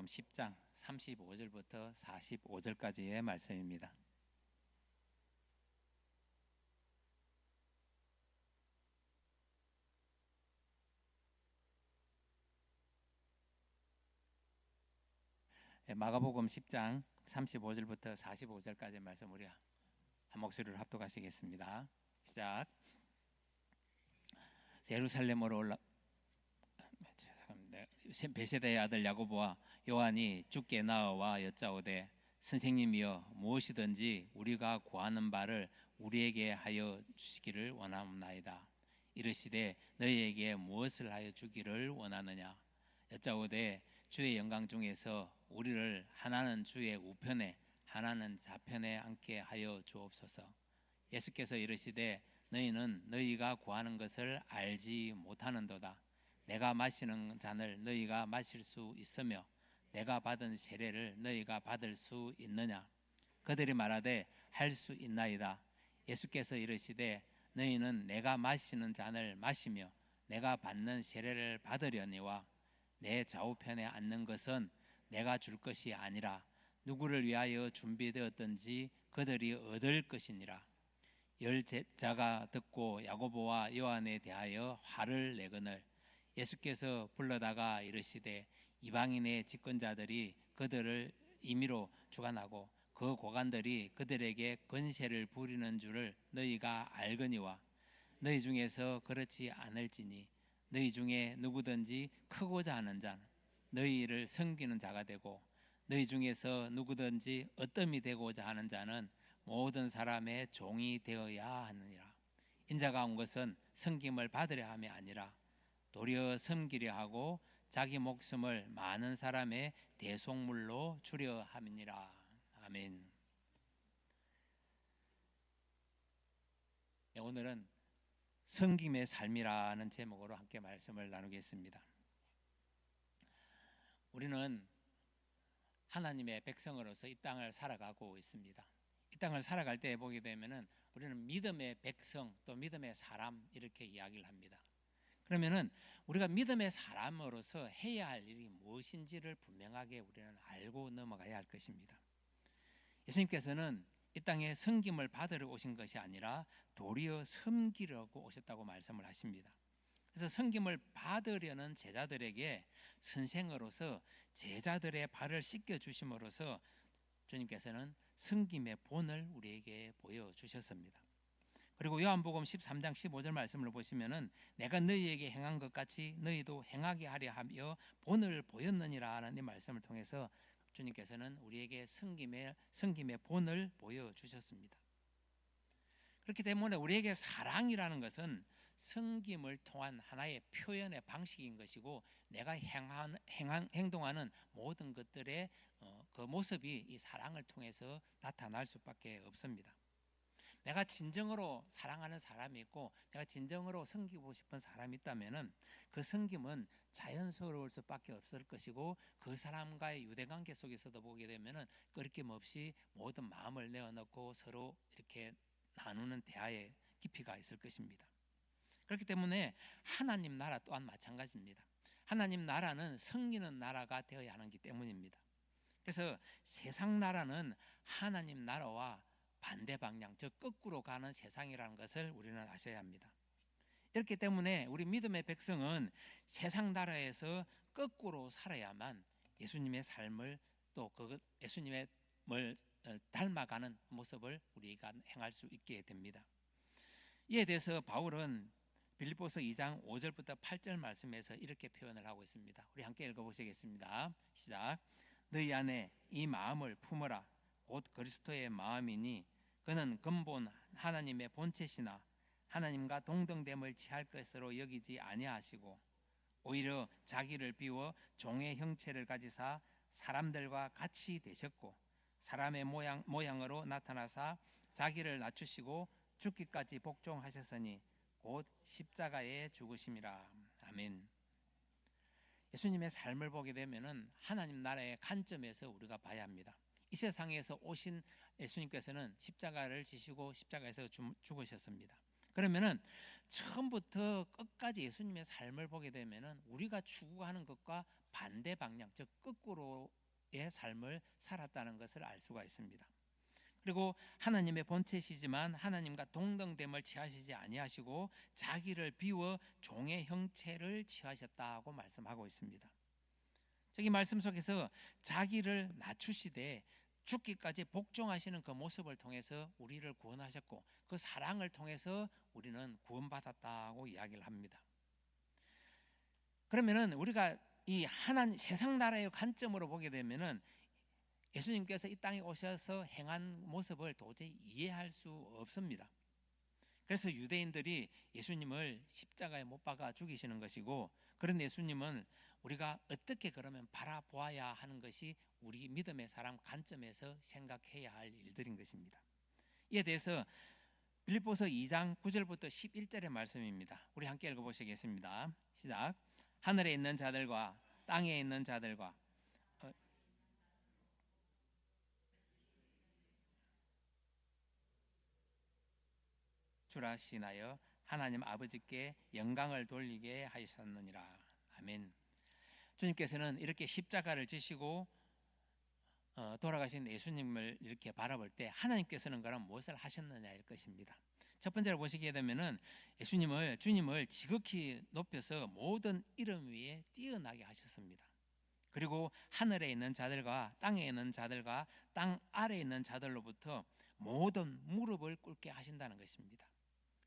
마가복음 10장 35절부터 45절까지의 말씀입니다. 마가복음 10장 35절부터 45절까지의 말씀 우리 한 목소리로 합독하시겠습니다. 시작. 예루살렘으로 올라 베세다의 아들 야고보와 요한이 주께 나와 여짜오되 선생님이여 무엇이든지 우리가 구하는 바를 우리에게 하여 주시기를 원하옵나이다. 이르시되 너희에게 무엇을 하여 주기를 원하느냐. 여짜오되 주의 영광 중에서 우리를 하나는 주의 우편에 하나는 좌편에 앉게 하여 주옵소서. 예수께서 이르시되 너희는 너희가 구하는 것을 알지 못하는도다. 내가 마시는 잔을 너희가 마실 수 있으며 내가 받은 세례를 너희가 받을 수 있느냐. 그들이 말하되 할 수 있나이다. 예수께서 이르시되 너희는 내가 마시는 잔을 마시며 내가 받는 세례를 받으려니와 내 좌우편에 앉는 것은 내가 줄 것이 아니라 누구를 위하여 준비되었든지 그들이 얻을 것이니라. 열 제자가 듣고 야고보와 요한에 대하여 화를 내거늘 예수께서 불러다가 이르시되 이방인의 집권자들이 그들을 임의로 주관하고 그 고관들이 그들에게 권세를 부리는 줄을 너희가 알거니와 너희 중에서 그렇지 않을지니 너희 중에 누구든지 크고자 하는 자는 너희를 섬기는 자가 되고 너희 중에서 누구든지 어뜸이 되고자 하는 자는 모든 사람의 종이 되어야 하느니라. 인자가 온 것은 섬김을 받으려 함이 아니라 도리어 섬기려 하고 자기 목숨을 많은 사람의 대속물로 주려 함이니라. 아멘. 오늘은 섬김의 삶이라는 제목으로 함께 말씀을 나누겠습니다. 우리는 하나님의 백성으로서 이 땅을 살아가고 있습니다. 이 땅을 살아갈 때 보게 되면은 우리는 믿음의 백성 또 믿음의 사람 이렇게 이야기를 합니다. 그러면은 우리가 믿음의 사람으로서 해야 할 일이 무엇인지를 분명하게 우리는 알고 넘어가야 할 것입니다. 예수님께서는 이 땅에 섬김을 받으러 오신 것이 아니라 도리어 섬기려고 오셨다고 말씀을 하십니다. 그래서 섬김을 받으려는 제자들에게 선생으로서 제자들의 발을 씻겨 주심으로써 주님께서는 섬김의 본을 우리에게 보여주셨습니다. 그리고 요한복음 13장 15절 말씀을 보시면은 내가 너희에게 행한 것 같이 너희도 행하게 하려 하며 본을 보였느니라 하는 이 말씀을 통해서 주님께서는 우리에게 섬김의 본을 보여주셨습니다. 그렇기 때문에 우리에게 사랑이라는 것은 섬김을 통한 하나의 표현의 방식인 것이고 내가 행동하는 모든 것들의 그 모습이 이 사랑을 통해서 나타날 수밖에 없습니다. 내가 진정으로 사랑하는 사람이 있고 내가 진정으로 섬기고 싶은 사람이 있다면 그 섬김은 자연스러울 수밖에 없을 것이고 그 사람과의 유대관계 속에서도 보게 되면 끊김없이 모든 마음을 내어놓고 서로 이렇게 나누는 대화의 깊이가 있을 것입니다. 그렇기 때문에 하나님 나라 또한 마찬가지입니다. 하나님 나라는 섬기는 나라가 되어야 하기 때문입니다. 그래서 세상 나라는 하나님 나라와 반대 방향, 즉 거꾸로 가는 세상이라는 것을 우리는 아셔야 합니다. 이렇기 때문에 우리 믿음의 백성은 세상 나라에서 거꾸로 살아야만 예수님의 삶을 또 예수님의 닮아가는 모습을 우리가 행할 수 있게 됩니다. 이에 대해서 바울은 빌립보서 2장 5절부터 8절 말씀에서 이렇게 표현을 하고 있습니다. 우리 함께 읽어보시겠습니다. 시작. 너희 안에 이 마음을 품어라. 곧 그리스도의 마음이니 그는 근본 하나님의 본체시나 하나님과 동등됨을 취할 것으로 여기지 아니하시고 오히려 자기를 비워 종의 형체를 가지사 사람들과 같이 되셨고 사람의 모양으로 나타나사 자기를 낮추시고 죽기까지 복종하셨으니 곧 십자가에 죽으심이라. 아멘. 예수님의 삶을 보게 되면은 하나님 나라의 관점에서 우리가 봐야 합니다. 이 세상에서 오신 예수님께서는 십자가를 지시고 십자가에서 죽으셨습니다. 그러면은 처음부터 끝까지 예수님의 삶을 보게 되면은 우리가 추구하는 것과 반대 방향, 즉 거꾸로의 삶을 살았다는 것을 알 수가 있습니다. 그리고 하나님의 본체시지만 하나님과 동등됨을 취하시지 아니하시고 자기를 비워 종의 형체를 취하셨다고 말씀하고 있습니다. 저기 말씀 속에서 자기를 낮추시되 죽기까지 복종하시는 그 모습을 통해서 우리를 구원하셨고 그 사랑을 통해서 우리는 구원받았다고 이야기를 합니다. 그러면은 우리가 이 하나님 세상 나라의 관점으로 보게 되면은 예수님께서 이 땅에 오셔서 행한 모습을 도저히 이해할 수 없습니다. 그래서 유대인들이 예수님을 십자가에 못 박아 죽이시는 것이고, 그런 예수님은 우리가 어떻게 그러면 바라보아야 하는 것이 우리 믿음의 사람 관점에서 생각해야 할 일들인 것입니다. 이에 대해서 빌립보서 2장 9절부터 11절의 말씀입니다. 우리 함께 읽어보시겠습니다. 시작. 하늘에 있는 자들과 땅에 있는 자들과 주라시나여 하나님 아버지께 영광을 돌리게 하셨느니라. 아멘. 주님께서는 이렇게 십자가를 지시고 돌아가신 예수님을 이렇게 바라볼 때 하나님께서는 그럼 무엇을 하셨느냐일 것입니다. 첫 번째로 보시게 되면은 주님을 지극히 높여서 모든 이름 위에 뛰어나게 하셨습니다. 그리고 하늘에 있는 자들과 땅에 있는 자들과 땅 아래에 있는 자들로부터 모든 무릎을 꿇게 하신다는 것입니다.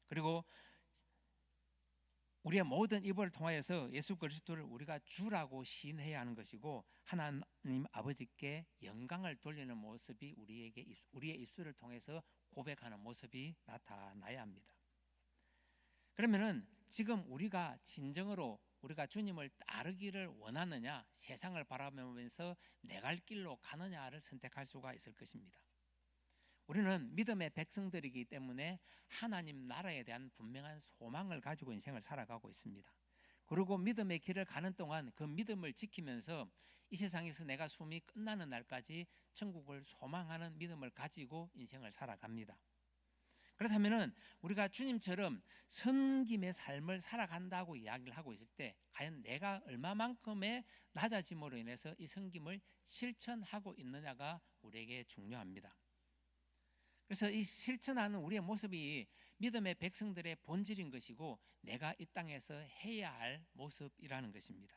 그리고 우리의 모든 입을 통하여서 예수 그리스도를 우리가 주라고 시인해야 하는 것이고 하나님 아버지께 영광을 돌리는 모습이 우리의 입술을 통해서 고백하는 모습이 나타나야 합니다. 그러면은 지금 우리가 진정으로 우리가 주님을 따르기를 원하느냐, 세상을 바라보면서 내 갈 길로 가느냐를 선택할 수가 있을 것입니다. 우리는 믿음의 백성들이기 때문에 하나님 나라에 대한 분명한 소망을 가지고 인생을 살아가고 있습니다. 그리고 믿음의 길을 가는 동안 그 믿음을 지키면서 이 세상에서 내가 숨이 끝나는 날까지 천국을 소망하는 믿음을 가지고 인생을 살아갑니다. 그렇다면 우리가 주님처럼 섬김의 삶을 살아간다고 이야기를 하고 있을 때 과연 내가 얼마만큼의 낮아짐으로 인해서 이 섬김을 실천하고 있느냐가 우리에게 중요합니다. 그래서 이 실천하는 우리의 모습이 믿음의 백성들의 본질인 것이고 내가 이 땅에서 해야 할 모습이라는 것입니다.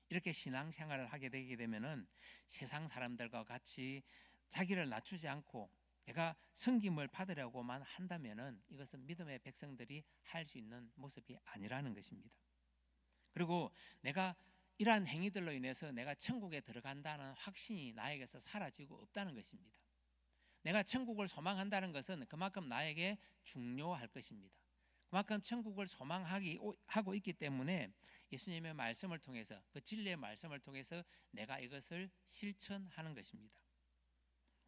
이렇게 신앙생활을 하게 되게 되면은 세상 사람들과 같이 자기를 낮추지 않고 내가 섬김을 받으려고만 한다면은 이것은 믿음의 백성들이 할 수 있는 모습이 아니라는 것입니다. 그리고 내가 이러한 행위들로 인해서 내가 천국에 들어간다는 확신이 나에게서 사라지고 없다는 것입니다. 내가 천국을 소망한다는 것은 그만큼 나에게 중요할 것입니다. 그만큼 천국을 소망하고 있기 때문에 예수님의 말씀을 통해서 그 진리의 말씀을 통해서 내가 이것을 실천하는 것입니다.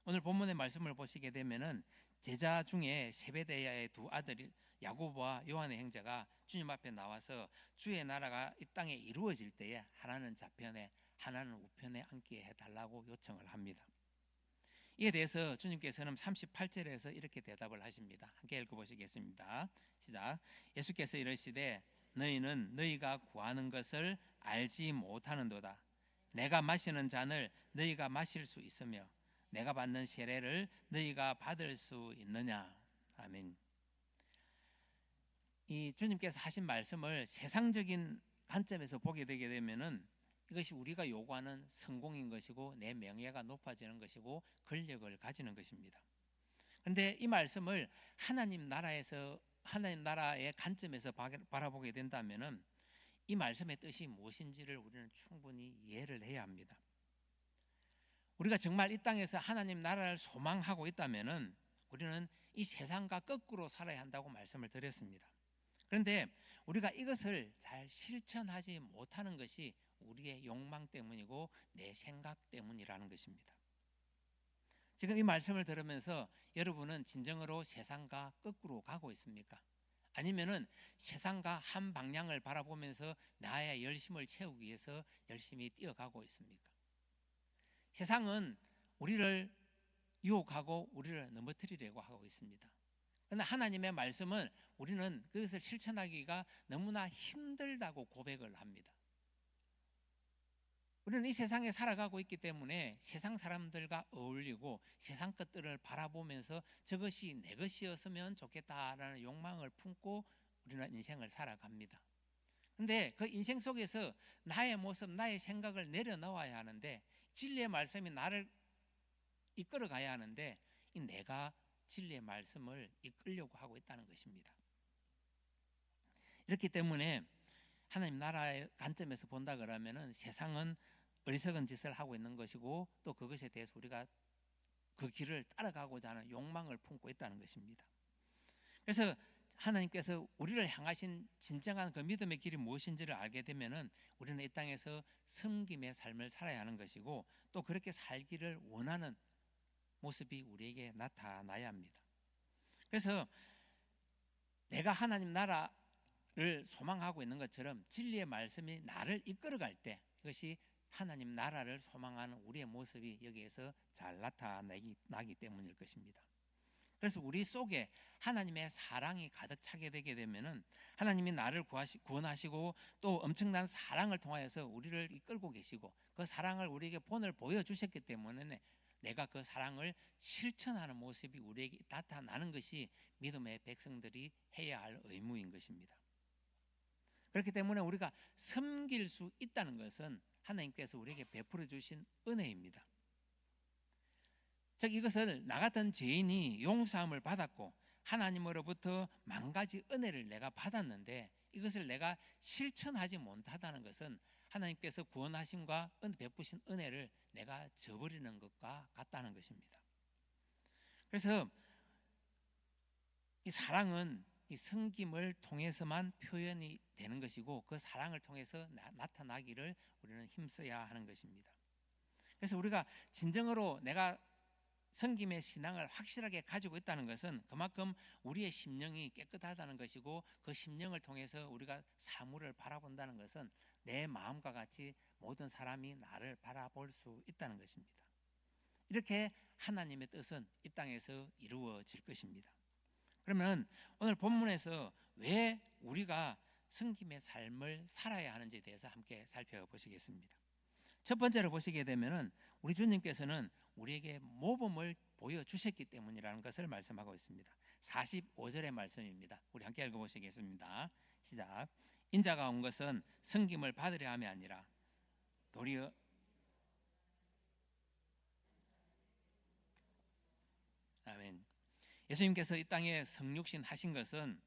오늘 본문의 말씀을 보시게 되면은 제자 중에 세베대야의 두 아들이 야고보와 요한의 형제가 주님 앞에 나와서 주의 나라가 이 땅에 이루어질 때에 하나는 좌편에 하나는 우편에 앉게 해달라고 요청을 합니다. 이에 대해서 주님께서는 38절에서 이렇게 대답을 하십니다. 함께 읽어보시겠습니다. 시작. 예수께서 이르시되 너희는 너희가 구하는 것을 알지 못하는도다. 내가 마시는 잔을 너희가 마실 수 있으며 내가 받는 세례를 너희가 받을 수 있느냐. 아멘. 이 주님께서 하신 말씀을 세상적인 관점에서 보게 되게 되면은 이것이 우리가 요구하는 성공인 것이고 내 명예가 높아지는 것이고 권력을 가지는 것입니다. 그런데 이 말씀을 하나님 나라의 관점에서 바라보게 된다면은 이 말씀의 뜻이 무엇인지를 우리는 충분히 이해를 해야 합니다. 우리가 정말 이 땅에서 하나님 나라를 소망하고 있다면은 우리는 이 세상과 거꾸로 살아야 한다고 말씀을 드렸습니다. 그런데 우리가 이것을 잘 실천하지 못하는 것이 우리의 욕망 때문이고 내 생각 때문이라는 것입니다. 지금 이 말씀을 들으면서 여러분은 진정으로 세상과 거꾸로 가고 있습니까? 아니면은 세상과 한 방향을 바라보면서 나의 열심을 채우기 위해서 열심히 뛰어가고 있습니까? 세상은 우리를 유혹하고 우리를 넘어뜨리려고 하고 있습니다. 그러나 하나님의 말씀은 우리는 그것을 실천하기가 너무나 힘들다고 고백을 합니다. 우리는 이 세상에 살아가고 있기 때문에 세상 사람들과 어울리고 세상 것들을 바라보면서 저것이 내 것이었으면 좋겠다라는 욕망을 품고 우리는 인생을 살아갑니다. 근데 그 인생 속에서 나의 모습, 나의 생각을 내려놓아야 하는데, 진리의 말씀이 나를 이끌어 가야 하는데, 이 내가 진리의 말씀을 이끌려고 하고 있다는 것입니다. 이렇기 때문에 하나님 나라의 관점에서 본다 그러면은 세상은 어리석은 짓을 하고 있는 것이고, 또 그것에 대해서 우리가 그 길을 따라가고자 하는 욕망을 품고 있다는 것입니다. 그래서 하나님께서 우리를 향하신 진정한 그 믿음의 길이 무엇인지를 알게 되면은 우리는 이 땅에서 섬김의 삶을 살아야 하는 것이고, 또 그렇게 살기를 원하는 모습이 우리에게 나타나야 합니다. 그래서 내가 하나님 나라를 소망하고 있는 것처럼 진리의 말씀이 나를 이끌어갈 때, 이것이 하나님 나라를 소망하는 우리의 모습이 여기에서 잘 나타나기 때문일 것입니다. 그래서 우리 속에 하나님의 사랑이 가득 차게 되게 되면은 하나님이 나를 구원하시고 또 엄청난 사랑을 통하여서 우리를 이끌고 계시고, 그 사랑을 우리에게 본을 보여주셨기 때문에 내가 그 사랑을 실천하는 모습이 우리에게 나타나는 것이 믿음의 백성들이 해야 할 의무인 것입니다. 그렇기 때문에 우리가 섬길 수 있다는 것은 하나님께서 우리에게 베풀어 주신 은혜입니다. 즉 이것을 나 같은 죄인이 용서함을 받았고 하나님으로부터 만 가지 은혜를 내가 받았는데, 이것을 내가 실천하지 못하다는 것은 하나님께서 구원하심과 베푸신 은혜를 내가 저버리는 것과 같다는 것입니다. 그래서 이 사랑은 이 섬김을 통해서만 표현이 되는 것이고, 그 사랑을 통해서 나타나기를 우리는 힘써야 하는 것입니다. 그래서 우리가 진정으로 내가 섬김의 신앙을 확실하게 가지고 있다는 것은 그만큼 우리의 심령이 깨끗하다는 것이고, 그 심령을 통해서 우리가 사물을 바라본다는 것은 내 마음과 같이 모든 사람이 나를 바라볼 수 있다는 것입니다. 이렇게 하나님의 뜻은 이 땅에서 이루어질 것입니다. 그러면 오늘 본문에서 왜 우리가 섬김의 삶을 살아야 하는지에 대해서 함께 살펴보시겠습니다. 첫 번째로 보시게 되면은 우리 주님께서는 우리에게 모범을 보여주셨기 때문이라는 것을 말씀하고 있습니다. 45절의 말씀입니다. 우리 함께 읽어보시겠습니다. 시작. 인자가 온 것은 섬김을 받으려 함이 아니라 도리어 아멘. 예수님께서 이 땅에 성육신 하신 것은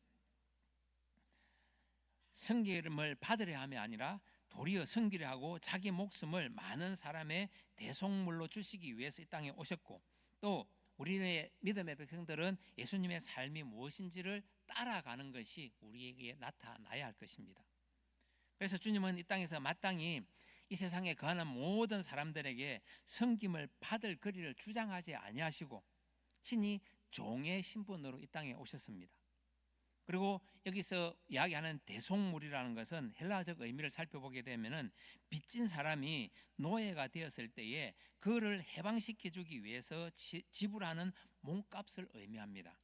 섬김을 받으려 함이 아니라 도리어 섬기려 하고 자기 목숨을 많은 사람의 대속물로 주시기 위해서 이 땅에 오셨고, 또 우리의 믿음의 백성들은 예수님의 삶이 무엇인지를 따라가는 것이 우리에게 나타나야 할 것입니다. 그래서 주님은 이 땅에서 마땅히 이 세상에 거하는 모든 사람들에게 섬김을 받을 거리를 주장하지 아니하시고 친히 종의 신분으로 이 땅에 오셨습니다. 그리고 여기서 이야기하는 대속물이라는 것은 헬라적 의미를 살펴보게 되면은 빚진 사람이 노예가 되었을 때에 그를 해방시켜 주기 위해서 지불하는 몸값을 의미합니다.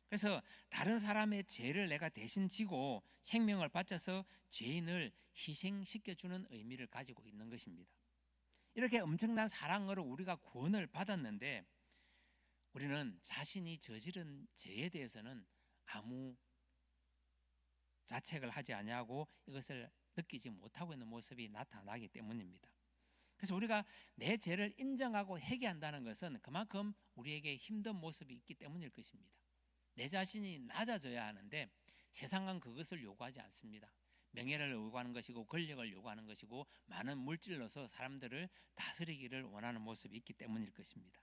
그래서 다른 사람의 죄를 내가 대신 지고 생명을 바쳐서 죄인을 희생시켜 주는 의미를 가지고 있는 것입니다. 이렇게 엄청난 사랑으로 우리가 구원을 받았는데, 우리는 자신이 저지른 죄에 대해서는 아무 자책을 하지 아니하고 이것을 느끼지 못하고 있는 모습이 나타나기 때문입니다. 그래서 우리가 내 죄를 인정하고 회개한다는 것은 그만큼 우리에게 힘든 모습이 있기 때문일 것입니다. 내 자신이 낮아져야 하는데 세상은 그것을 요구하지 않습니다. 명예를 요구하는 것이고 권력을 요구하는 것이고 많은 물질로서 사람들을 다스리기를 원하는 모습이 있기 때문일 것입니다.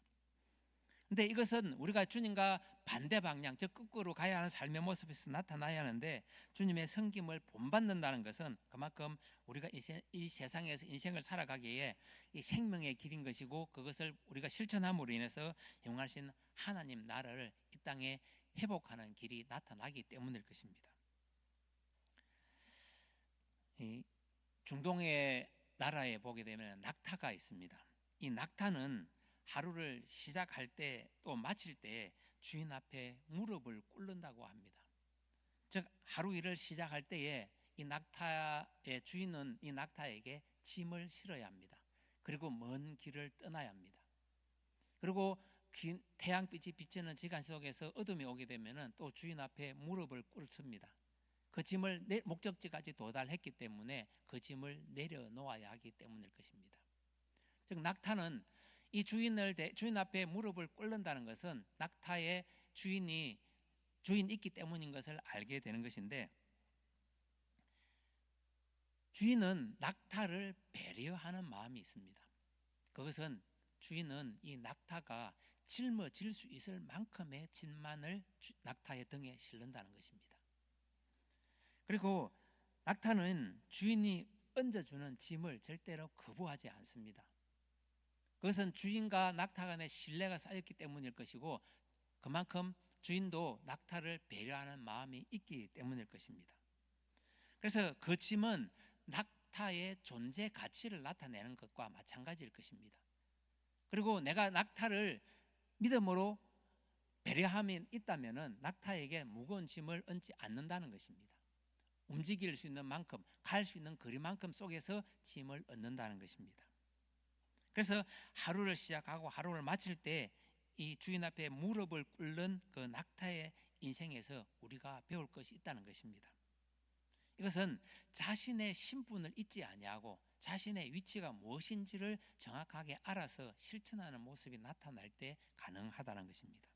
근데 이것은 우리가 주님과 반대 방향, 즉 거꾸로 가야 하는 삶의 모습에서 나타나야 하는데, 주님의 섬김을 본받는다는 것은 그만큼 우리가 이 세상에서 인생을 살아가기에 이 생명의 길인 것이고, 그것을 우리가 실천함으로 인해서 영원하신 하나님 나라를 이 땅에 회복하는 길이 나타나기 때문일 것입니다. 이 중동의 나라에 보게 되면 낙타가 있습니다. 이 낙타는 하루를 시작할 때 또 마칠 때 주인 앞에 무릎을 꿇는다고 합니다. 즉 하루 일을 시작할 때에 이 낙타의 주인은 이 낙타에게 짐을 실어야 합니다. 그리고 먼 길을 떠나야 합니다. 그리고 태양빛이 비치는 시간 속에서 어둠이 오게 되면은 또 주인 앞에 무릎을 꿇습니다. 그 짐을 목적지까지 도달했기 때문에 그 짐을 내려놓아야 하기 때문일 것입니다. 즉 낙타는 이 주인 앞에 무릎을 꿇는다는 것은 낙타의 주인이 있기 때문인 것을 알게 되는 것인데, 주인은 낙타를 배려하는 마음이 있습니다. 그것은 주인은 이 낙타가 짊어질 수 있을 만큼의 짐만을 낙타의 등에 실른다는 것입니다. 그리고 낙타는 주인이 얹어주는 짐을 절대로 거부하지 않습니다. 그것은 주인과 낙타 간의 신뢰가 쌓였기 때문일 것이고, 그만큼 주인도 낙타를 배려하는 마음이 있기 때문일 것입니다. 그래서 그 짐은 낙타의 존재 가치를 나타내는 것과 마찬가지일 것입니다. 그리고 내가 낙타를 믿음으로 배려함이 있다면 낙타에게 무거운 짐을 얹지 않는다는 것입니다. 움직일 수 있는 만큼, 갈 수 있는 거리만큼 속에서 짐을 얹는다는 것입니다. 그래서 하루를 시작하고 하루를 마칠 때 이 주인 앞에 무릎을 꿇는 그 낙타의 인생에서 우리가 배울 것이 있다는 것입니다. 이것은 자신의 신분을 잊지 아니하고 자신의 위치가 무엇인지를 정확하게 알아서 실천하는 모습이 나타날 때 가능하다는 것입니다.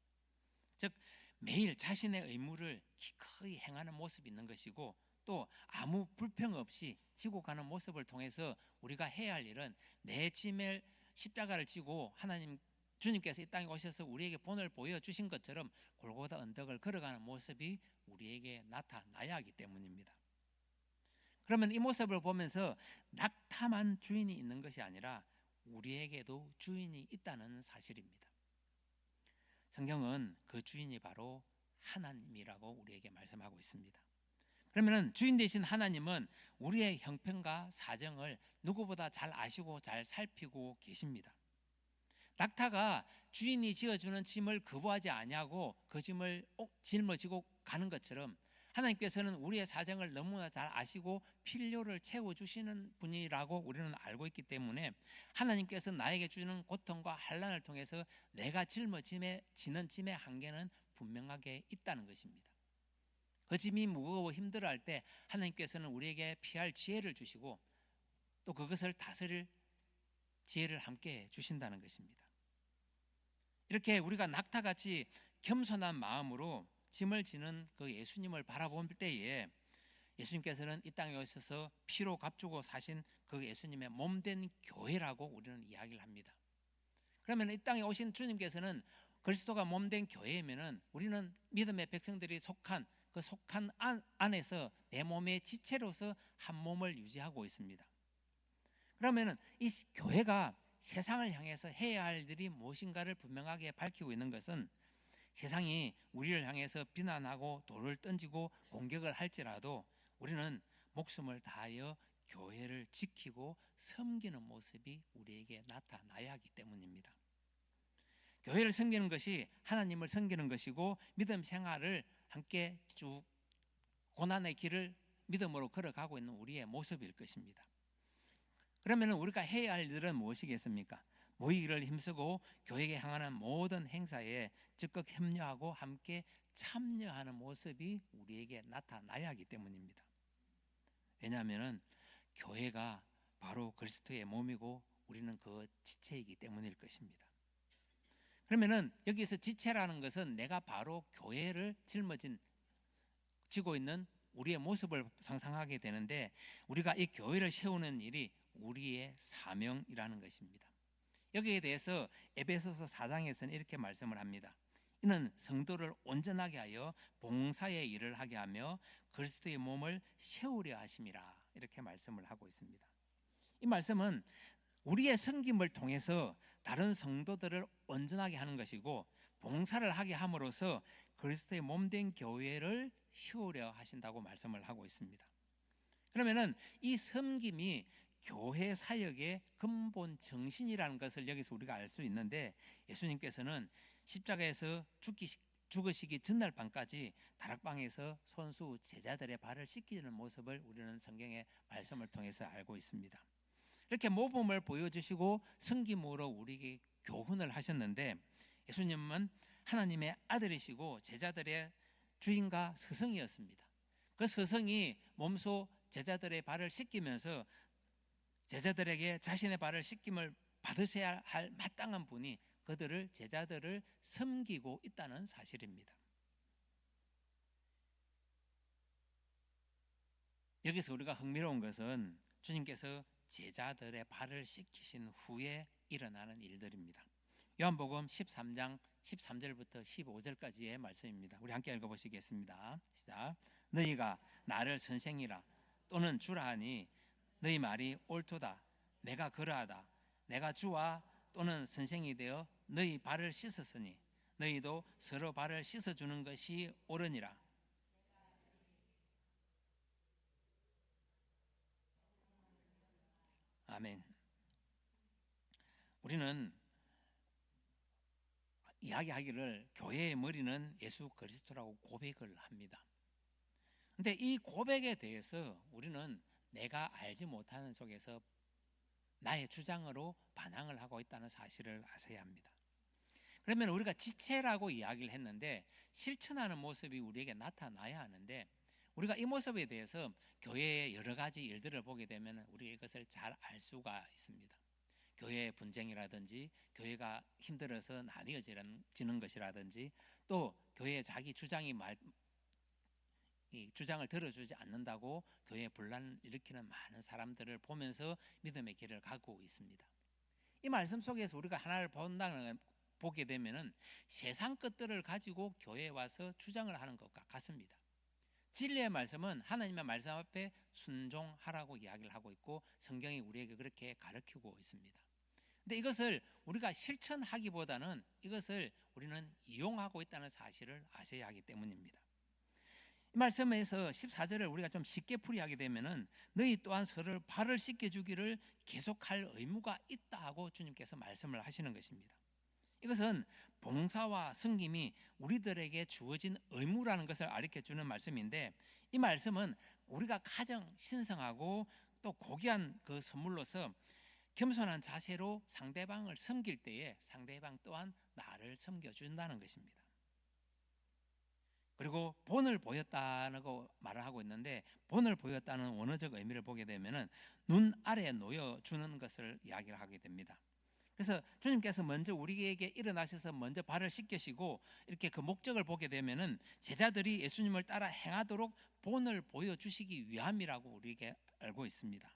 즉 매일 자신의 의무를 기꺼이 행하는 모습이 있는 것이고, 또 아무 불평 없이 지고 가는 모습을 통해서 우리가 해야 할 일은 내 짐을 십자가를 지고 주님께서 이 땅에 오셔서 우리에게 본을 보여주신 것처럼 골고다 언덕을 걸어가는 모습이 우리에게 나타나야 하기 때문입니다. 그러면 이 모습을 보면서 낙타만 주인이 있는 것이 아니라 우리에게도 주인이 있다는 사실입니다. 성경은 그 주인이 바로 하나님이라고 우리에게 말씀하고 있습니다. 그러면 주인 되신 하나님은 우리의 형편과 사정을 누구보다 잘 아시고 잘 살피고 계십니다. 낙타가 주인이 지어주는 짐을 거부하지 아니하고 그 짐을 짊어지고 가는 것처럼 하나님께서는 우리의 사정을 너무나 잘 아시고 필요를 채워주시는 분이라고 우리는 알고 있기 때문에 하나님께서 나에게 주는 고통과 환난을 통해서 내가 짊어지는 짐의 한계는 분명하게 있다는 것입니다. 그 짐이 무거워 힘들어할 때 하나님께서는 우리에게 피할 지혜를 주시고 또 그것을 다스릴 지혜를 함께 주신다는 것입니다. 이렇게 우리가 낙타같이 겸손한 마음으로 짐을 지는 그 예수님을 바라볼 때에 예수님께서는 이 땅에 오셔서 피로 값주고 사신 그 예수님의 몸된 교회라고 우리는 이야기를 합니다. 그러면 이 땅에 오신 주님께서는 그리스도가 몸된 교회이면은 우리는 믿음의 백성들이 속한 안에서 내 몸의 지체로서 한 몸을 유지하고 있습니다. 그러면은 이 교회가 세상을 향해서 해야 할 일이 무엇인가를 분명하게 밝히고 있는 것은, 세상이 우리를 향해서 비난하고 돌을 던지고 공격을 할지라도 우리는 목숨을 다하여 교회를 지키고 섬기는 모습이 우리에게 나타나야 하기 때문입니다. 교회를 섬기는 것이 하나님을 섬기는 것이고, 믿음 생활을 함께 쭉 고난의 길을 믿음으로 걸어가고 있는 우리의 모습일 것입니다. 그러면 우리가 해야 할 일은 무엇이겠습니까? 모이기를 힘쓰고 교회에 향하는 모든 행사에 적극 협력하고 함께 참여하는 모습이 우리에게 나타나야 하기 때문입니다. 왜냐하면 교회가 바로 그리스도의 몸이고 우리는 그 지체이기 때문일 것입니다. 그러면은 여기서 지체라는 것은 내가 바로 교회를 지고 있는 우리의 모습을 상상하게 되는데, 우리가 이 교회를 세우는 일이 우리의 사명이라는 것입니다. 여기에 대해서 에베소서 4장에서는 이렇게 말씀을 합니다. 이는 성도를 온전하게 하여 봉사의 일을 하게 하며 그리스도의 몸을 세우려 하심이라, 이렇게 말씀을 하고 있습니다. 이 말씀은 우리의 섬김을 통해서 다른 성도들을 온전하게 하는 것이고, 봉사를 하게 함으로써 그리스도의 몸된 교회를 세우려 하신다고 말씀을 하고 있습니다. 그러면은 이 섬김이 교회 사역의 근본 정신이라는 것을 여기서 우리가 알 수 있는데, 예수님께서는 십자가에서 죽으시기 전날 밤까지 다락방에서 손수 제자들의 발을 씻기는 모습을 우리는 성경의 말씀을 통해서 알고 있습니다. 이렇게 모범을 보여주시고 섬김으로 우리에게 교훈을 하셨는데, 예수님은 하나님의 아들이시고 제자들의 주인과 스승이었습니다. 그 스승이 몸소 제자들의 발을 씻기면서 제자들에게 자신의 발을 씻김을 받으셔야 할 마땅한 분이 그들을, 제자들을 섬기고 있다는 사실입니다. 여기서 우리가 흥미로운 것은 주님께서 제자들의 발을 씻기신 후에 일어나는 일들입니다. 요한복음 13장 13절부터 15절까지의 말씀입니다. 우리 함께 읽어보시겠습니다. 시작. 너희가 나를 선생이라 또는 주라 하니 너희 말이 옳도다. 내가 그러하다. 내가 주와 또는 선생이 되어 너희 발을 씻었으니 너희도 서로 발을 씻어주는 것이 옳으니라. 아멘. 우리는 이야기하기를 교회의 머리는 예수 그리스도라고 고백을 합니다. 그런데 이 고백에 대해서 우리는 내가 알지 못하는 속에서 나의 주장으로 반항을 하고 있다는 사실을 아셔야 합니다. 그러면 우리가 지체라고 이야기를 했는데 실천하는 모습이 우리에게 나타나야 하는데, 우리가 이 모습에 대해서 교회의 여러 가지 일들을 보게 되면 우리가 이것을 잘 알 수가 있습니다. 교회의 분쟁이라든지 교회가 힘들어서 나뉘어지는 것이라든지, 또 교회의 자기 주장을 들어주지 않는다고 교회에 분란을 일으키는 많은 사람들을 보면서 믿음의 길을 가고 있습니다. 이 말씀 속에서 우리가 하나를 보게 되면은 세상 것들을 가지고 교회에 와서 주장을 하는 것과 같습니다. 진리의 말씀은 하나님의 말씀 앞에 순종하라고 이야기를 하고 있고 성경이 우리에게 그렇게 가르치고 있습니다. 근데 이것을 우리가 실천하기보다는 이것을 우리는 이용하고 있다는 사실을 아셔야 하기 때문입니다. 이 말씀에서 14절을 우리가 좀 쉽게 풀이하게 되면은 너희 또한 서로 발을 씻겨 주기를 계속할 의무가 있다 하고 주님께서 말씀을 하시는 것입니다. 이것은 봉사와 섬김이 우리들에게 주어진 의무라는 것을 가르쳐 주는 말씀인데, 이 말씀은 우리가 가장 신성하고 또 고귀한 그 선물로서 겸손한 자세로 상대방을 섬길 때에 상대방 또한 나를 섬겨준다는 것입니다. 그리고 본을 보였다고 말을 하고 있는데, 본을 보였다는 원어적 의미를 보게 되면은 눈 아래에 놓여주는 것을 이야기를 하게 됩니다. 그래서 주님께서 먼저 우리에게 일어나셔서 먼저 발을 씻기시고 이렇게 그 목적을 보게 되면은 제자들이 예수님을 따라 행하도록 본을 보여주시기 위함이라고 우리에게 알고 있습니다.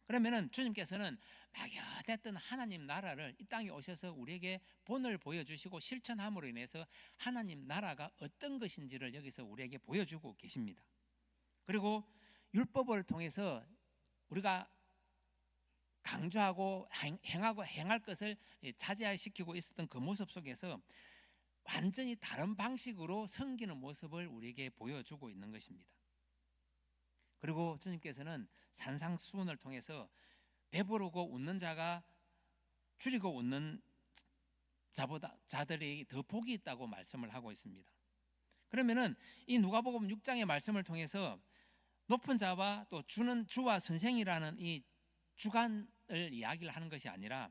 그러면은 주님께서는 막연했던 하나님 나라를 이 땅에 오셔서 우리에게 본을 보여주시고 실천함으로 인해서 하나님 나라가 어떤 것인지를 여기서 우리에게 보여주고 계십니다. 그리고 율법을 통해서 우리가 강조하고 행할 것을 자제시키고 있었던 그 모습 속에서 완전히 다른 방식으로 섬기는 모습을 우리에게 보여주고 있는 것입니다. 그리고 주님께서는 산상수훈을 통해서 배부르고 웃는 자가 줄이고 웃는 자들이 더 복이 있다고 말씀을 하고 있습니다. 그러면은 이 누가복음 6장의 말씀을 통해서 높은 자와 또 주와 선생이라는 이 주관을 이야기를 하는 것이 아니라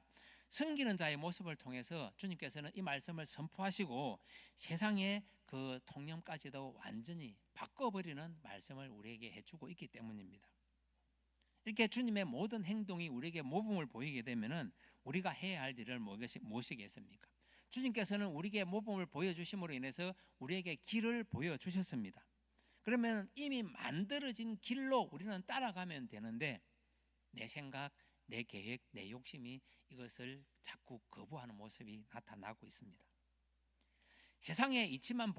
섬기는 자의 모습을 통해서 주님께서는 이 말씀을 선포하시고 세상의 그 통념까지도 완전히 바꿔버리는 말씀을 우리에게 해주고 있기 때문입니다. 이렇게 주님의 모든 행동이 우리에게 모범을 보이게 되면은 우리가 해야 할 일을 무엇이겠습니까? 주님께서는 우리에게 모범을 보여주심으로 인해서 우리에게 길을 보여주셨습니다. 그러면 이미 만들어진 길로 우리는 따라가면 되는데 내 생각, 내 계획, 내 욕심이 이것을 자꾸 거부하는 모습이 나타나고 있습니다. 세상의 이치로만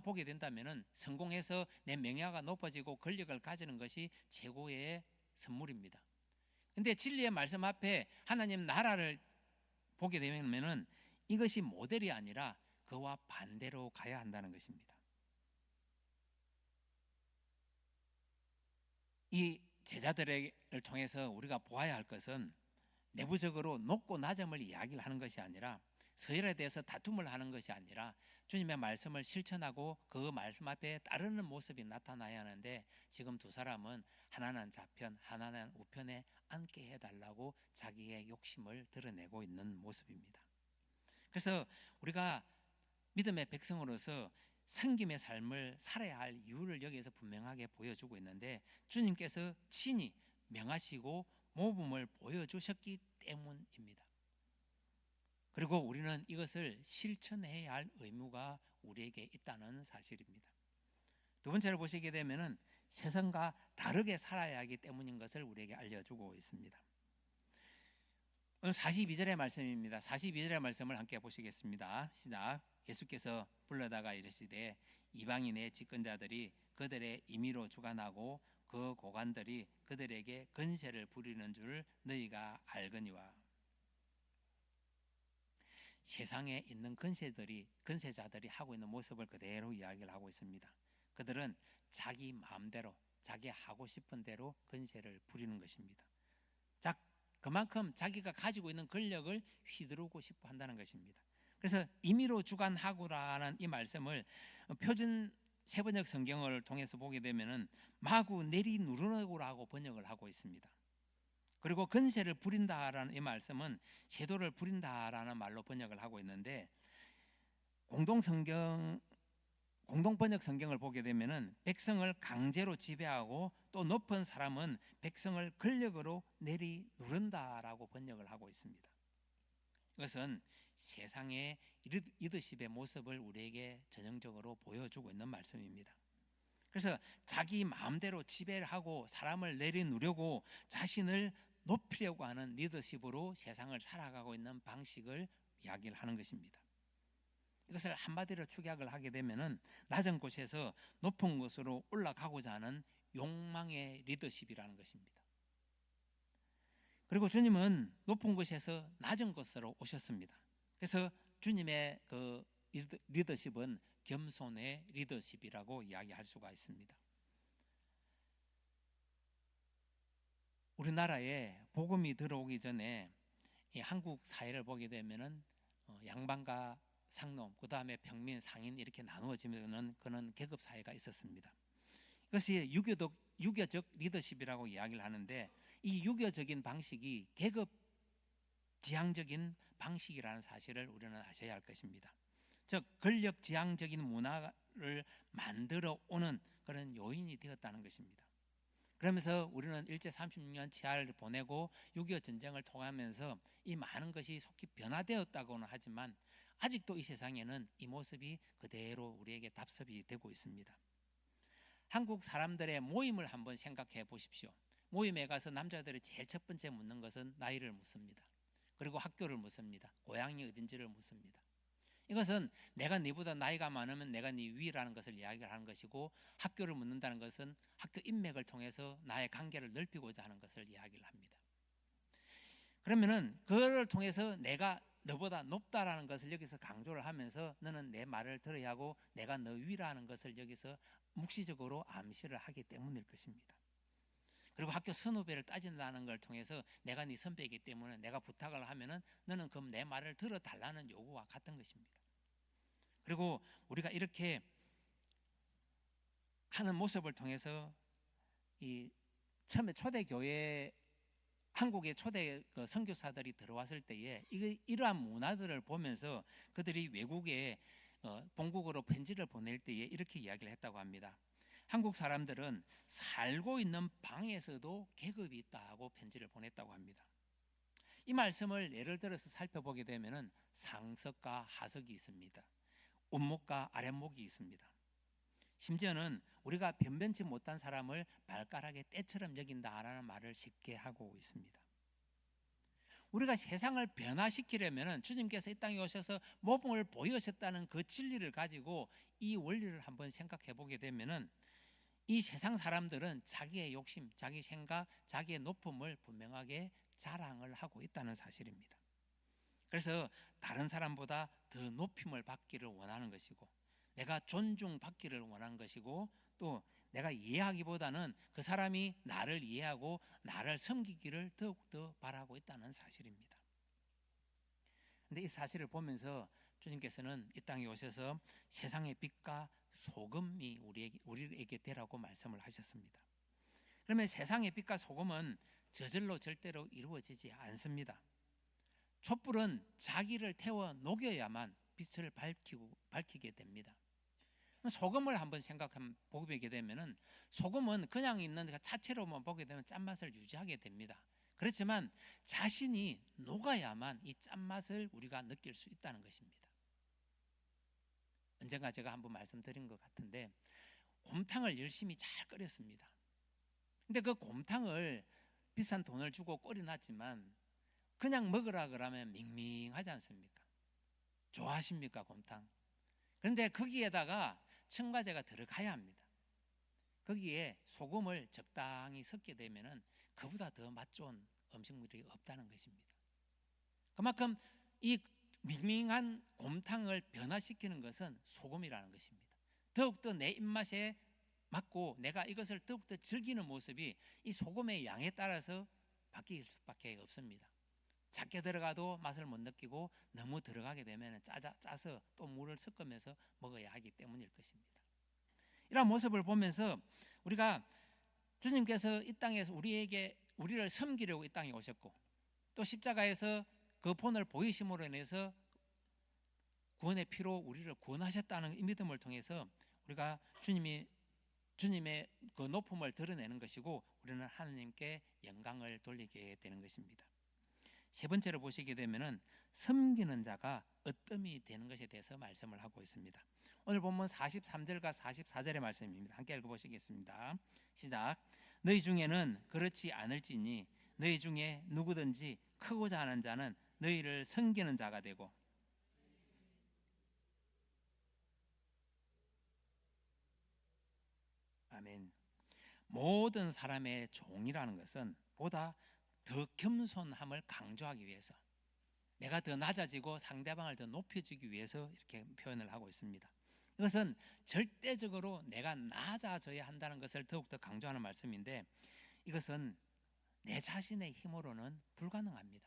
보게 된다면 성공해서 내 명예가 높아지고 권력을 가지는 것이 최고의 선물입니다. 그런데 진리의 말씀 앞에 하나님 나라를 보게 되면 이것이 모델이 아니라 그와 반대로 가야 한다는 것입니다. 이 제자들을 통해서 우리가 보아야 할 것은 내부적으로 높고 낮음을 이야기를 하는 것이 아니라 서열에 대해서 다툼을 하는 것이 아니라 주님의 말씀을 실천하고 그 말씀 앞에 따르는 모습이 나타나야 하는데, 지금 두 사람은 하나는 좌편 하나는 우편에 앉게 해달라고 자기의 욕심을 드러내고 있는 모습입니다. 그래서 우리가 믿음의 백성으로서 섬김의 삶을 살아야 할 이유를 여기에서 분명하게 보여주고 있는데, 주님께서 친히 명하시고 모범을 보여주셨기 때문입니다. 그리고 우리는 이것을 실천해야 할 의무가 우리에게 있다는 사실입니다. 두 번째로 보시게 되면은 세상과 다르게 살아야 하기 때문인 것을 우리에게 알려주고 있습니다. 오늘 42절의 말씀입니다. 42절의 말씀을 함께 보시겠습니다. 시작. 예수께서 불러다가 이르시되 이방인의 집권자들이 그들의 임의로 주관하고 그 고관들이 그들에게 건세를 부리는 줄 너희가 알거니와. 세상에 있는 건세자들이 하고 있는 모습을 그대로 이야기를 하고 있습니다. 그들은 자기 마음대로 자기 하고 싶은 대로 건세를 부리는 것입니다. 그만큼 자기가 가지고 있는 권력을 휘두르고 싶어 한다는 것입니다. 그래서 임의로 주관하고라는 이 말씀을 표준 세번역 성경을 통해서 보게 되면은 마구 내리누르고라고 번역을 하고 있습니다. 그리고 건세를 부린다라는 이 말씀은 제도를 부린다라는 말로 번역을 하고 있는데, 공동번역 성경을 보게 되면은 백성을 강제로 지배하고 또 높은 사람은 백성을 권력으로 내리누른다라고 번역을 하고 있습니다. 이것은 세상의 리더십의 모습을 우리에게 전형적으로 보여주고 있는 말씀입니다. 그래서 자기 마음대로 지배를 하고 사람을 내리누르고 자신을 높이려고 하는 리더십으로 세상을 살아가고 있는 방식을 이야기를 하는 것입니다. 이것을 한마디로 축약을 하게 되면은 낮은 곳에서 높은 곳으로 올라가고자 하는 욕망의 리더십이라는 것입니다. 그리고 주님은 높은 곳에서 낮은 곳으로 오셨습니다. 그래서 주님의 그 리더십은 겸손의 리더십이라고 이야기할 수가 있습니다. 우리나라에 복음이 들어오기 전에 이 한국 사회를 보게 되면은 양반과 상놈, 그 다음에 평민, 상인 이렇게 나누어지면은 그런 계급 사회가 있었습니다. 이것이 유교적 리더십이라고 이야기를 하는데, 이 유교적인 방식이 계급 지향적인 방식이라는 사실을 우리는 아셔야 할 것입니다. 즉 권력 지향적인 문화를 만들어 오는 그런 요인이 되었다는 것입니다. 그러면서 우리는 일제 36년 치하를 보내고 6.25 전쟁을 통하면서 이 많은 것이 속히 변화되었다고는 하지만 아직도 이 세상에는 이 모습이 그대로 우리에게 답습이 되고 있습니다. 한국 사람들의 모임을 한번 생각해 보십시오. 모임에 가서 남자들이 제일 첫 번째 묻는 것은 나이를 묻습니다. 그리고 학교를 묻습니다. 고향이 어딘지를 묻습니다. 이것은 내가 네보다 나이가 많으면 내가 네 위라는 것을 이야기하는 것이고, 학교를 묻는다는 것은 학교 인맥을 통해서 나의 관계를 넓히고자 하는 것을 이야기를 합니다. 그러면은 그걸 통해서 내가 너보다 높다라는 것을 여기서 강조를 하면서 너는 내 말을 들어야 하고 내가 너 위라는 것을 여기서 묵시적으로 암시를 하기 때문일 것입니다. 그리고 학교 선후배를 따진다는 걸 통해서 내가 네 선배이기 때문에 내가 부탁을 하면은 너는 그럼 내 말을 들어달라는 요구와 같은 것입니다. 그리고 우리가 이렇게 하는 모습을 통해서 이 처음에 초대교회 한국의 초대 선교사들이 들어왔을 때에 이러한 문화들을 보면서 그들이 외국에 본국으로 편지를 보낼 때에 이렇게 이야기를 했다고 합니다. 한국 사람들은 살고 있는 방에서도 계급이 있다고 편지를 보냈다고 합니다. 이 말씀을 예를 들어서 살펴보게 되면은 상석과 하석이 있습니다. 웃목과 아랫목이 있습니다. 심지어는 우리가 변변치 못한 사람을 발가락의 때처럼 여긴다라는 말을 쉽게 하고 있습니다. 우리가 세상을 변화시키려면 주님께서 이 땅에 오셔서 모범을 보여주셨다는 그 진리를 가지고 이 원리를 한번 생각해 보게 되면은 이 세상 사람들은 자기의 욕심, 자기 생각, 자기의 높음을 분명하게 자랑을 하고 있다는 사실입니다. 그래서 다른 사람보다 더 높임을 받기를 원하는 것이고, 내가 존중받기를 원하는 것이고, 또 내가 이해하기보다는 그 사람이 나를 이해하고 나를 섬기기를 더욱더 바라고 있다는 사실입니다. 근데 이 사실을 보면서 주님께서는 이 땅에 오셔서 세상의 빛과 소금이 우리에게 되라고 말씀을 하셨습니다. 그러면 세상의 빛과 소금은 저절로 절대로 이루어지지 않습니다. 촛불은 자기를 태워 녹여야만 빛을 밝히게 됩니다. 소금을 한번 보게 되면은 소금은 그냥 있는 그 자체로만 보게 되면 짠맛을 유지하게 됩니다. 그렇지만 자신이 녹아야만 이 짠맛을 우리가 느낄 수 있다는 것입니다. 언젠가 제가 한번 말씀드린 것 같은데 곰탕을 열심히 잘 끓였습니다. 근데 그 곰탕을 비싼 돈을 주고 끓여놨지만 그냥 먹으라 그러면 밍밍하지 않습니까? 좋아하십니까, 곰탕? 그런데 거기에다가 첨가제가 들어가야 합니다. 거기에 소금을 적당히 섞게 되면은 그보다 더 맛 좋은 음식물이 없다는 것입니다. 그만큼 이 밍밍한 곰탕을 변화시키는 것은 소금이라는 것입니다. 더욱더 내 입맛에 맞고 내가 이것을 더욱더 즐기는 모습이 이 소금의 양에 따라서 바뀔 수밖에 없습니다. 작게 들어가도 맛을 못 느끼고 너무 들어가게 되면 짜서 또 물을 섞으면서 먹어야 하기 때문일 것입니다. 이런 모습을 보면서 우리가 주님께서 이 땅에서 우리를 섬기려고 이 땅에 오셨고 또 십자가에서 그 본을 보이심으로 인해서 구원의 피로 우리를 구원하셨다는 이 믿음을 통해서 우리가 주님의 그 높음을 드러내는 것이고 우리는 하나님께 영광을 돌리게 되는 것입니다. 세 번째로 보시게 되면은 섬기는 자가 어뜸이 되는 것에 대해서 말씀을 하고 있습니다. 오늘 본문 43절과 44절의 말씀입니다. 함께 읽어보시겠습니다. 시작. 너희 중에는 그렇지 않을지니 너희 중에 누구든지 크고자 하는 자는 너희를 섬기는 자가 되고 아멘. 모든 사람의 종이라는 것은 보다 더 겸손함을 강조하기 위해서 내가 더 낮아지고 상대방을 더 높여주기 위해서 이렇게 표현을 하고 있습니다. 이것은 절대적으로 내가 낮아져야 한다는 것을 더욱더 강조하는 말씀인데 이것은 내 자신의 힘으로는 불가능합니다.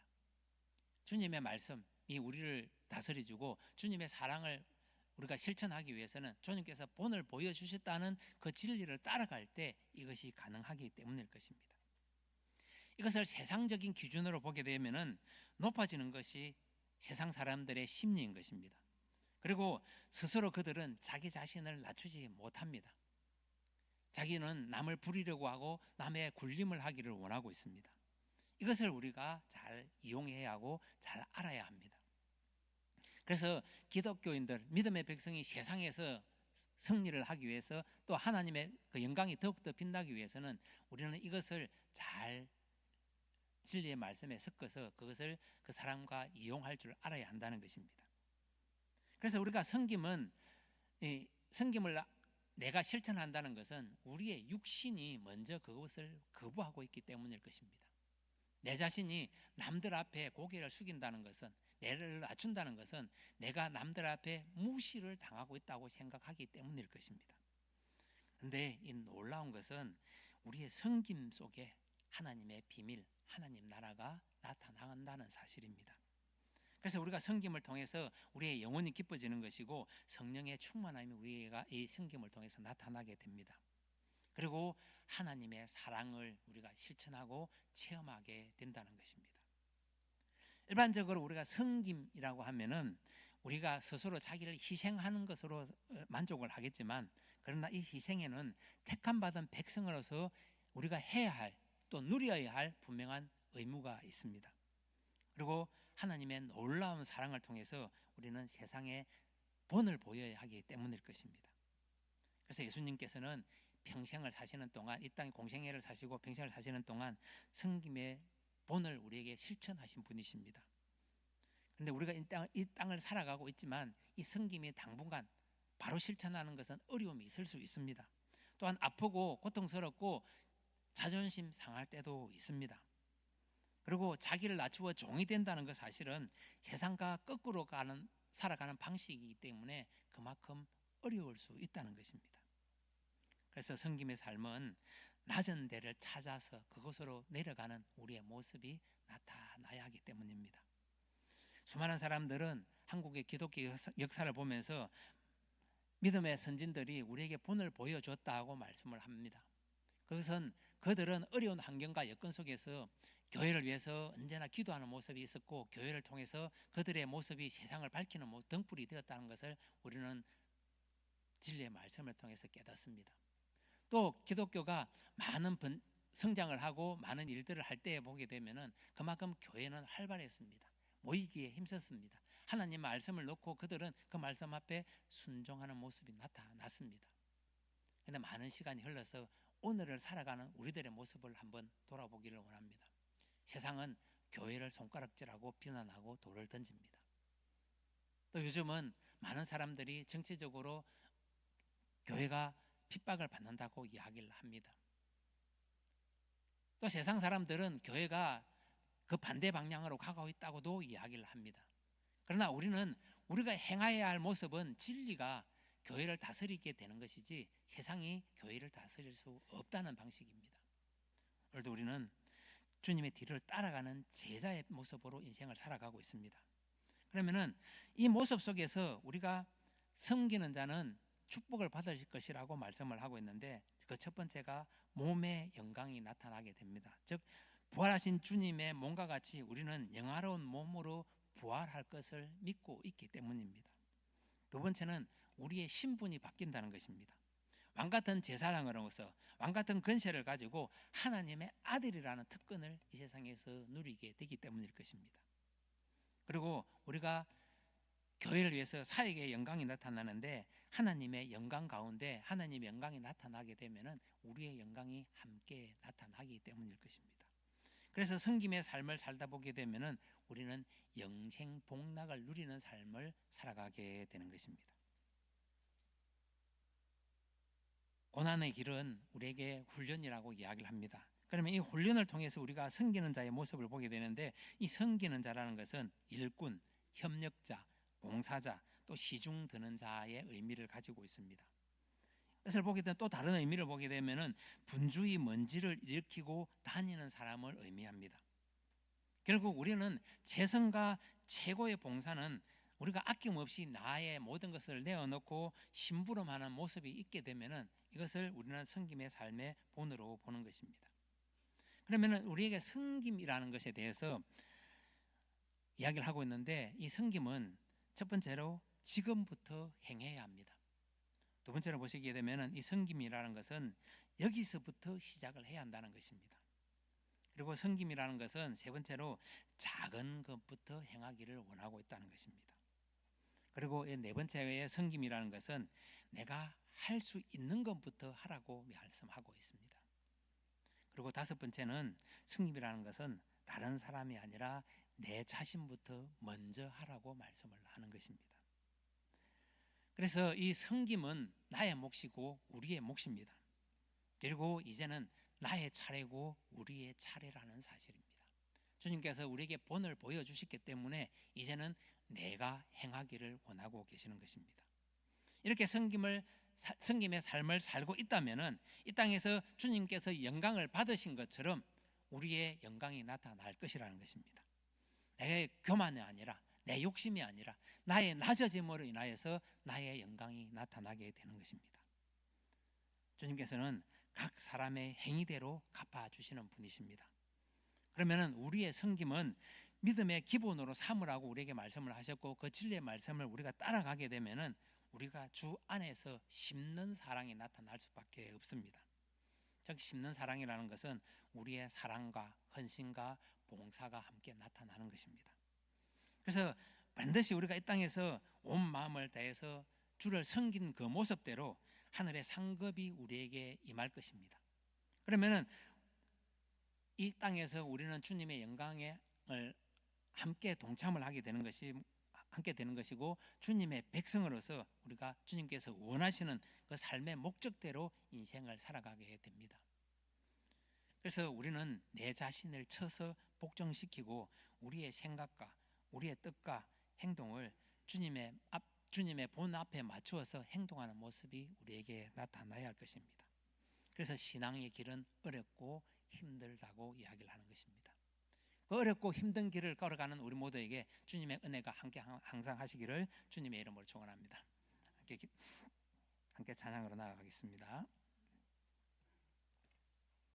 주님의 말씀이 우리를 다스려주고 주님의 사랑을 우리가 실천하기 위해서는 주님께서 본을 보여주셨다는 그 진리를 따라갈 때 이것이 가능하기 때문일 것입니다. 이것을 세상적인 기준으로 보게 되면은 높아지는 것이 세상 사람들의 심리인 것입니다. 그리고 스스로 그들은 자기 자신을 낮추지 못합니다. 자기는 남을 부리려고 하고 남의 군림을 하기를 원하고 있습니다. 이것을 우리가 잘 이용해야 하고 잘 알아야 합니다. 그래서 기독교인들, 믿음의 백성이 세상에서 승리를 하기 위해서 또 하나님의 그 영광이 더욱더 빛나기 위해서는 우리는 이것을 잘 진리의 말씀에 섞어서 그것을 그 사람과 이용할 줄 알아야 한다는 것입니다. 그래서 우리가 섬김을 내가 실천한다는 것은 우리의 육신이 먼저 그것을 거부하고 있기 때문일 것입니다. 내 자신이 남들 앞에 고개를 숙인다는 것은 내를 낮춘다는 것은 내가 남들 앞에 무시를 당하고 있다고 생각하기 때문일 것입니다. 그런데 이 놀라운 것은 우리의 섬김 속에 하나님의 비밀, 하나님 나라가 나타난다는 사실입니다. 그래서 우리가 섬김을 통해서 우리의 영혼이 기뻐지는 것이고 성령의 충만함이 우리가 이 섬김을 통해서 나타나게 됩니다. 그리고 하나님의 사랑을 우리가 실천하고 체험하게 된다는 것입니다. 일반적으로 우리가 섬김이라고 하면은 우리가 스스로 자기를 희생하는 것으로 만족을 하겠지만 그러나 이 희생에는 택함 받은 백성으로서 우리가 해야 할 또 누려야 할 분명한 의무가 있습니다. 그리고 하나님의 놀라운 사랑을 통해서 우리는 세상에 본을 보여야 하기 때문일 것입니다. 그래서 예수님께서는 평생을 사시는 동안 이 땅에 공생애를 사시고 평생을 사시는 동안 섬김의 본을 우리에게 실천하신 분이십니다. 그런데 우리가 이 땅을 살아가고 있지만 이 섬김이 당분간 바로 실천하는 것은 어려움이 있을 수 있습니다. 또한 아프고 고통스럽고 자존심 상할 때도 있습니다. 그리고 자기를 낮추어 종이 된다는 것 사실은 세상과 거꾸로 살아가는 방식이기 때문에 그만큼 어려울 수 있다는 것입니다. 그래서 섬김의 삶은 낮은 데를 찾아서 그곳으로 내려가는 우리의 모습이 나타나야 하기 때문입니다. 수많은 사람들은 한국의 기독교 역사를 보면서 믿음의 선진들이 우리에게 본을 보여줬다고 말씀을 합니다. 그것은 그들은 어려운 환경과 여건 속에서 교회를 위해서 언제나 기도하는 모습이 있었고, 교회를 통해서 그들의 모습이 세상을 밝히는 등불이 되었다는 것을 우리는 진리의 말씀을 통해서 깨닫습니다. 또 기독교가 많은 성장을 하고 많은 일들을 할 때에 보게 되면은 그만큼 교회는 활발했습니다. 모이기에 힘썼습니다. 하나님 말씀을 놓고 그들은 그 말씀 앞에 순종하는 모습이 나타났습니다. 그런데 많은 시간이 흘러서 오늘을 살아가는 우리들의 모습을 한번 돌아보기를 원합니다. 세상은 교회를 손가락질하고 비난하고 돌을 던집니다. 또 요즘은 많은 사람들이 정치적으로 교회가 핍박을 받는다고 이야기를 합니다. 또 세상 사람들은 교회가 그 반대 방향으로 가고 있다고도 이야기를 합니다. 그러나 우리가 행해야 할 모습은 진리가 교회를 다스리게 되는 것이지 세상이 교회를 다스릴 수 없다는 방식입니다. 오늘도 우리는 주님의 뒤를 따라가는 제자의 모습으로 인생을 살아가고 있습니다. 그러면은 이 모습 속에서 우리가 섬기는 자는 축복을 받을 것이라고 말씀을 하고 있는데, 그 첫 번째가 몸의 영광이 나타나게 됩니다. 즉 부활하신 주님의 몸과 같이 우리는 영화로운 몸으로 부활할 것을 믿고 있기 때문입니다. 두 번째는 우리의 신분이 바뀐다는 것입니다. 왕같은 제사장으로서 왕같은 권세를 가지고 하나님의 아들이라는 특권을 이 세상에서 누리게 되기 때문일 것입니다. 그리고 우리가 교회를 위해서 사역의 영광이 나타나는데, 하나님의 영광 가운데 하나님의 영광이 나타나게 되면은 우리의 영광이 함께 나타나기 때문일 것입니다. 그래서 섬김의 삶을 살다 보게 되면은 우리는 영생 복락을 누리는 삶을 살아가게 되는 것입니다. 고난의 길은 우리에게 훈련이라고 이야기를 합니다. 그러면 이 훈련을 통해서 우리가 섬기는 자의 모습을 보게 되는데, 이 섬기는 자라는 것은 일꾼, 협력자, 봉사자, 또 시중 드는 자의 의미를 가지고 있습니다. 그것을 보게 되면 또 다른 의미를 보게 되면은 분주히 먼지를 일으키고 다니는 사람을 의미합니다. 결국 우리는 최선과 최고의 봉사는 우리가 아낌없이 나의 모든 것을 내어놓고 심부름하는 모습이 있게 되면은 이것을 우리는 섬김의 삶의 본으로 보는 것입니다. 그러면은 우리에게 섬김이라는 것에 대해서 이야기를 하고 있는데, 이 섬김은 첫 번째로 지금부터 행해야 합니다. 두 번째로 보시게 되면은 이 섬김이라는 것은 여기서부터 시작을 해야 한다는 것입니다. 그리고 섬김이라는 것은 세 번째로 작은 것부터 행하기를 원하고 있다는 것입니다. 그리고 네 번째의 섬김이라는 것은 내가 할 수 있는 것부터 하라고 말씀하고 있습니다. 그리고 다섯 번째는 섬김이라는 것은 다른 사람이 아니라 내 자신부터 먼저 하라고 말씀을 하는 것입니다. 그래서 이 섬김은 나의 몫이고 우리의 몫입니다. 그리고 이제는 나의 차례고 우리의 차례라는 사실입니다. 주님께서 우리에게 본을 보여주셨기 때문에 이제는 내가 행하기를 원하고 계시는 것입니다. 이렇게 섬김의 삶을 살고 있다면은 이 땅에서 주님께서 영광을 받으신 것처럼 우리의 영광이 나타날 것이라는 것입니다. 내 교만이 아니라, 내 욕심이 아니라 나의 낮아짐으로 인하여서 나의 영광이 나타나게 되는 것입니다. 주님께서는 각 사람의 행위대로 갚아주시는 분이십니다. 그러면은 우리의 섬김은 믿음의 기본으로 삼으라고 우리에게 말씀을 하셨고, 그 진리의 말씀을 우리가 따라가게 되면은 우리가 주 안에서 심는 사랑이 나타날 수밖에 없습니다. 즉 심는 사랑이라는 것은 우리의 사랑과 헌신과 봉사가 함께 나타나는 것입니다. 그래서 반드시 우리가 이 땅에서 온 마음을 다해서 주를 섬긴 그 모습대로 하늘의 상급이 우리에게 임할 것입니다. 그러면은 이 땅에서 우리는 주님의 영광을 함께 동참을 하게 되는 것이고, 주님의 백성으로서 우리가 주님께서 원하시는 그 삶의 목적대로 인생을 살아가게 됩니다. 그래서 우리는 내 자신을 쳐서 복종시키고 우리의 생각과 우리의 뜻과 행동을 주님의 본 앞에 맞추어서 행동하는 모습이 우리에게 나타나야 할 것입니다. 그래서 신앙의 길은 어렵고 힘들다고 이야기를 하는 것입니다. 그 어렵고 힘든 길을 걸어가는 우리 모두에게 주님의 은혜가 함께 항상 하시기를 주님의 이름으로 축원합니다. 함께 찬양으로 나아가겠습니다.